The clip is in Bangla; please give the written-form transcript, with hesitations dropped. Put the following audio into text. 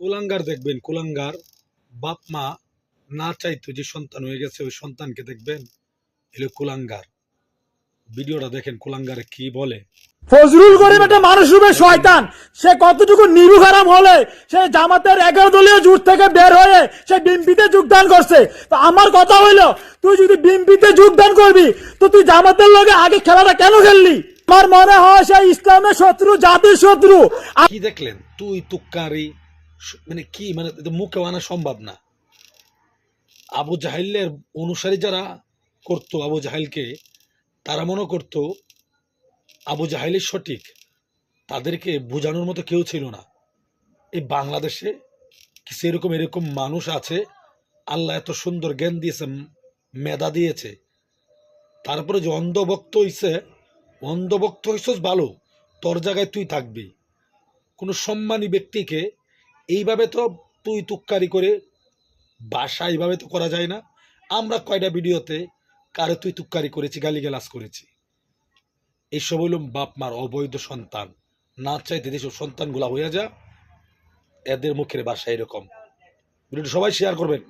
কুলাঙ্গার দেখবেন, কুলাঙ্গার বাপ মা না চাইতো যে সন্তান হয়ে গেছে ওই সন্তানকে দেখবেন এলো কুলাঙ্গার। ভিডিওটা দেখেন কুলাঙ্গারে কি বলে। ফজলুল করিম একটা মানুষ রূপে শয়তান। সে কতটুকু নিরু হারাম হলে সে জামাতের 11 দলীয় জোট থেকে বের হয়ে সে বিএনপিতে যোগদান করছে। তো আমার কথা হইলো, তুই যদি বিএনপিতে যোগদান করবি তো তুই জামাতের লগে আগে খেলাটা কেন খেললি? আমার মনে হয় সে ইসলামের শত্রু, জাতির শত্রু। কি দেখলেন? তুই তুক্কারি, মানে কি, মানে মুখে আনা সম্ভব না। আবু জাহেলের অনুসারী যারা করতো আবু জাহেলকে, তারা মনে করতো আবু জাহেলই সঠিক, তাদেরকে বোঝানোর মতো কেউ ছিল না। এই বাংলাদেশে কিছু এরকম মানুষ আছে, আল্লাহ এত সুন্দর জ্ঞান দিয়েছে, মেধা দিয়েছে, তারপরে যে অন্ধভক্ত হইছস ভালো, তোর জায়গায় তুই থাকবি। কোনো সম্মানী ব্যক্তিকে এইভাবে তো তুই তুক্কারি করে বাসা এইভাবে তো করা যায় না। আমরা কয়টা ভিডিওতে কারে তুই তুক্কারি করেছি, গালিগালাজ করেছি। এইসব হইল বাপ মার অবৈধ সন্তান। না চাইতে যেসব সন্তানগুলা হইয়া যা, এদের মুখের বাসা এরকম। ভিডিওটি সবাই শেয়ার করবেন।